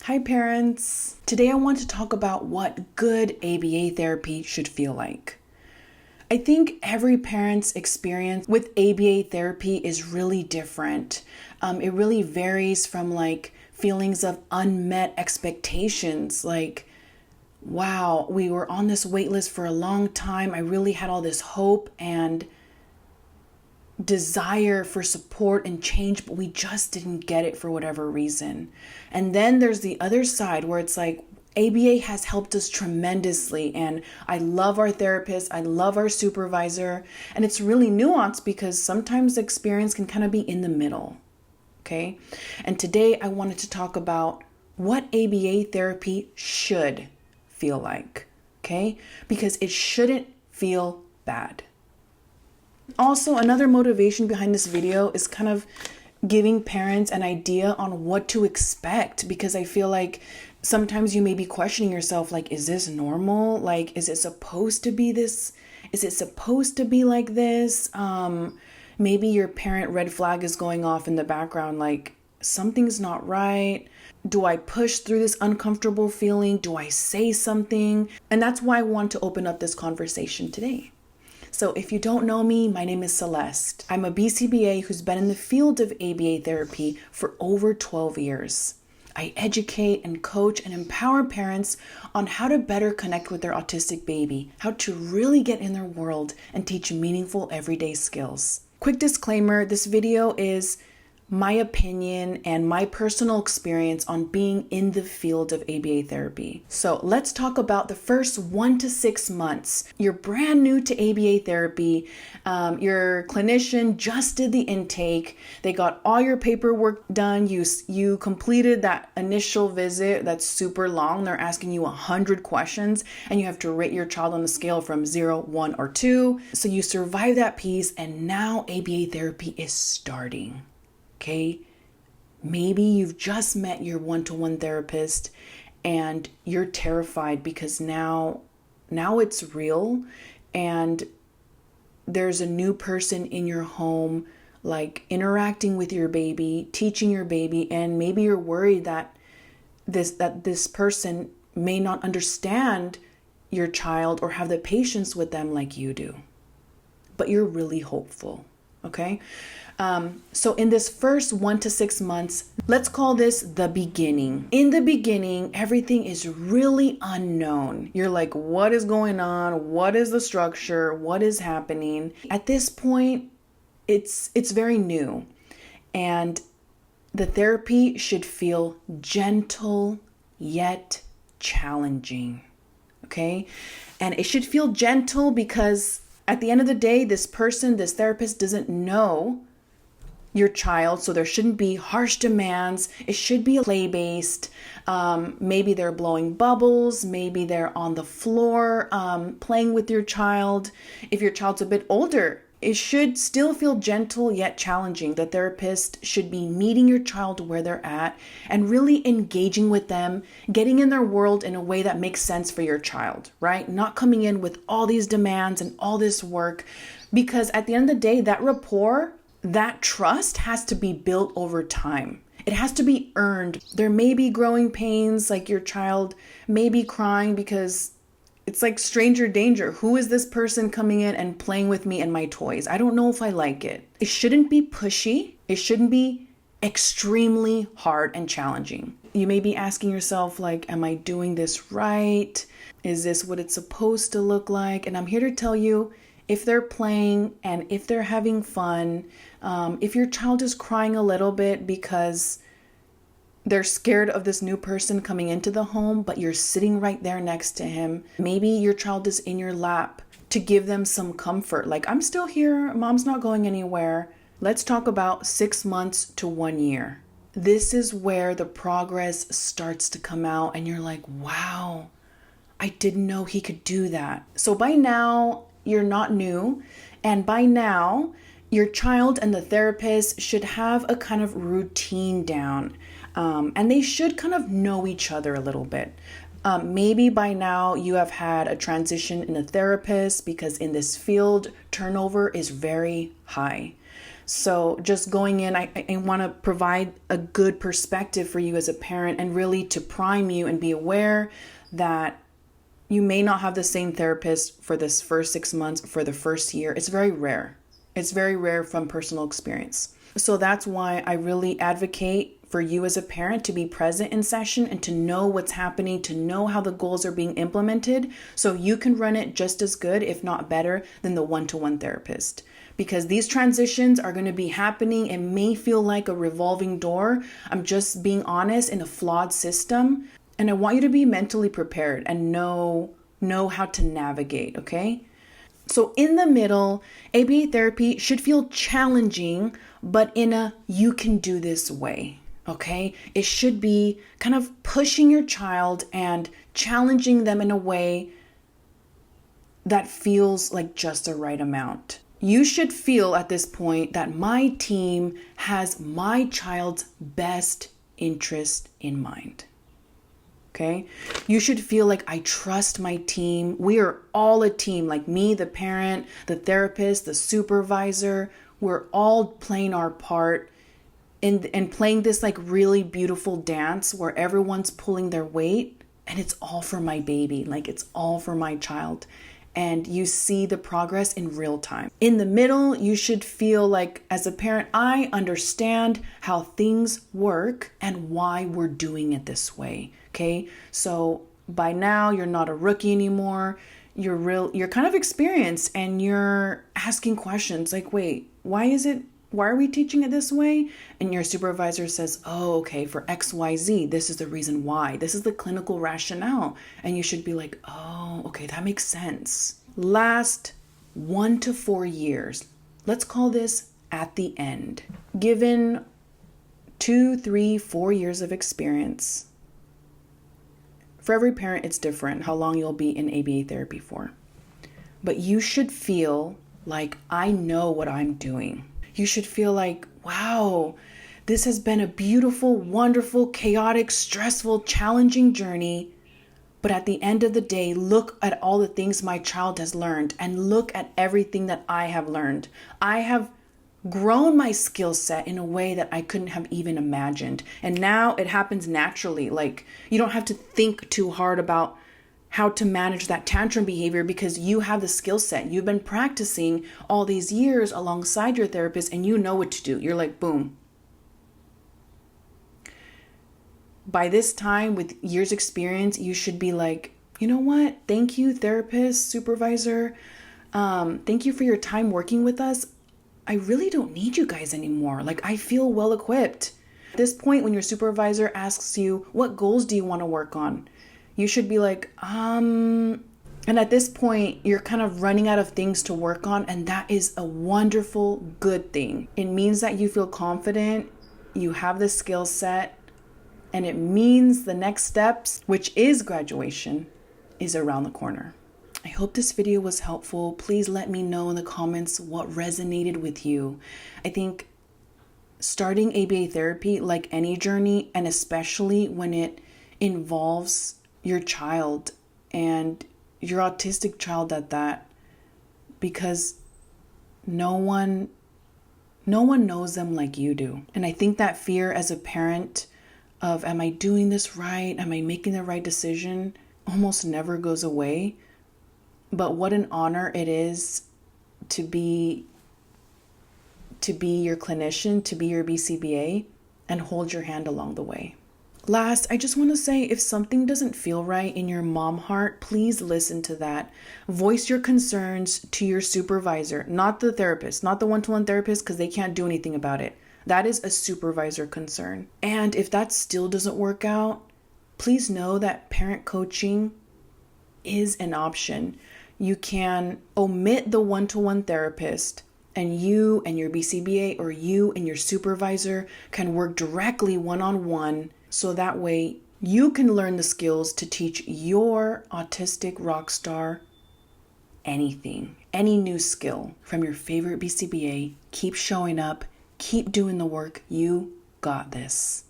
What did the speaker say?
Hi parents! Today I want to talk about what good ABA therapy should feel like. I think every parent's experience with ABA therapy is really different. It really varies from feelings of unmet expectations, wow, we were on this wait list for a long time. I really had all this hope and desire for support and change, but we just didn't get it for whatever reason. And then there's the other side where it's ABA has helped us tremendously, and I love our therapist, I love our supervisor, and it's really nuanced because sometimes the experience can kind of be in the middle, okay? And today I wanted to talk about what ABA therapy should feel like, okay? Because it shouldn't feel bad. Also, another motivation behind this video is kind of giving parents an idea on what to expect, because I feel like sometimes you may be questioning yourself, is this normal? Is it supposed to be this? Is it supposed to be like this? Maybe your parent red flag is going off in the background, something's not right. Do I push through this uncomfortable feeling? Do I say something? And that's why I want to open up this conversation today. So if you don't know me, my name is Celeste. I'm a BCBA who's been in the field of ABA therapy for over 12 years. I educate and coach and empower parents on how to better connect with their autistic baby, how to really get in their world and teach meaningful everyday skills. Quick disclaimer, this video is my opinion and my personal experience on being in the field of ABA therapy. So let's talk about the first 1 to 6 months. You're brand new to ABA therapy. Your clinician just did the intake. They got all your paperwork done. You completed that initial visit that's super long. They're asking you 100 questions and you have to rate your child on a scale from 0, 1, or 2. So you survive that piece, and now ABA therapy is starting. Okay, maybe you've just met your one-to-one therapist and you're terrified because now it's real and there's a new person in your home, interacting with your baby, teaching your baby, and maybe you're worried that this person may not understand your child or have the patience with them like you do. But you're really hopeful, okay? So in this first 1 to 6 months, let's call this the beginning. In the beginning, everything is really unknown. You're like, what is going on? What is the structure? What is happening? At this point, it's very new. And the therapy should feel gentle yet challenging. Okay? And it should feel gentle because at the end of the day, this therapist doesn't know your child, so there shouldn't be harsh demands. It should be play-based. Maybe they're blowing bubbles. Maybe they're on the floor playing with your child. If your child's a bit older, it should still feel gentle yet challenging. The therapist should be meeting your child where they're at and really engaging with them, getting in their world in a way that makes sense for your child, right? Not coming in with all these demands and all this work, because at the end of the day, that rapport, that trust has to be built over time. It has to be earned. There may be growing pains, your child may be crying because it's like stranger danger. Who is this person coming in and playing with me and my toys? I don't know if I like it. It shouldn't be pushy. It shouldn't be extremely hard and challenging. You may be asking yourself, am I doing this right? Is this what it's supposed to look like? And I'm here to tell you, if they're playing and if they're having fun, if your child is crying a little bit because they're scared of this new person coming into the home, but you're sitting right there next to him. Maybe your child is in your lap to give them some comfort. I'm still here. Mom's not going anywhere. Let's talk about 6 months to 1 year. This is where the progress starts to come out and you're like, wow, I didn't know he could do that. So by now, you're not new. And by now, your child and the therapist should have a kind of routine down. And they should kind of know each other a little bit. Maybe by now you have had a transition in a therapist, because in this field, turnover is very high. So just going in, I want to provide a good perspective for you as a parent, and really to prime you and be aware that you may not have the same therapist for this first 6 months, for the first year. It's very rare. It's very rare from personal experience. So that's why I really advocate for you as a parent to be present in session and to know what's happening, to know how the goals are being implemented, so you can run it just as good, if not better, than the one-to-one therapist. Because these transitions are going to be happening. It may feel like a revolving door. I'm just being honest, in a flawed system. And I want you to be mentally prepared and know how to navigate, okay? So in the middle, ABA therapy should feel challenging, but in a you can do this way, okay? It should be kind of pushing your child and challenging them in a way that feels like just the right amount. You should feel at this point that my team has my child's best interest in mind. Okay? You should feel like I trust my team. We are all a team, like me, the parent, the therapist, the supervisor. We're all playing our part in playing this like really beautiful dance where everyone's pulling their weight, and it's all for my baby. Like, it's all for my child. And you see the progress in real time. In the middle, you should feel like, as a parent, I understand how things work and why we're doing it this way. Okay, so by now you're not a rookie anymore. You're kind of experienced, and you're asking questions like, wait, why are we teaching it this way? And your supervisor says, oh, okay, for XYZ, this is the reason why. This is the clinical rationale. And you should be like, oh, okay, that makes sense. Last 1 to 4 years, let's call this at the end. Given 2, 3, 4 years of experience, for every parent, it's different how long you'll be in ABA therapy for. But you should feel like I know what I'm doing. You should feel like, wow, this has been a beautiful, wonderful, chaotic, stressful, challenging journey. But at the end of the day, look at all the things my child has learned, and look at everything that I have learned. I have grown my skill set in a way that I couldn't have even imagined. And now it happens naturally. Like, you don't have to think too hard about how to manage that tantrum behavior, because you have the skill set. You've been practicing all these years alongside your therapist, and you know what to do. You're like, boom. By this time, with years experience, you should be like, you know what? Thank you, therapist, supervisor. Thank you for your time working with us. I really don't need you guys anymore. Like, I feel well equipped. At this point, when your supervisor asks you, what goals do you want to work on? You should be like, and at this point, you're kind of running out of things to work on. And that is a wonderful, good thing. It means that you feel confident, you have the skill set, and it means the next steps, which is graduation, is around the corner. I hope this video was helpful. Please let me know in the comments what resonated with you. I think starting ABA therapy, like any journey, and especially when it involves your child, and your autistic child at that, because no one knows them like you do. And I think that fear as a parent of, am I doing this right? Am I making the right decision? Almost never goes away. But what an honor it is to be your clinician, to be your BCBA, and hold your hand along the way. Last, I just want to say, if something doesn't feel right in your mom heart, please listen to that. Voice your concerns to your supervisor, not the therapist, not the one-to-one therapist, because they can't do anything about it. That is a supervisor concern. And if that still doesn't work out, please know that parent coaching is an option. You can omit the one-to-one therapist, and you and your BCBA, or you and your supervisor, can work directly one-on-one. So that way you can learn the skills to teach your autistic rock star anything, any new skill from your favorite BCBA. Keep showing up, keep doing the work. You got this.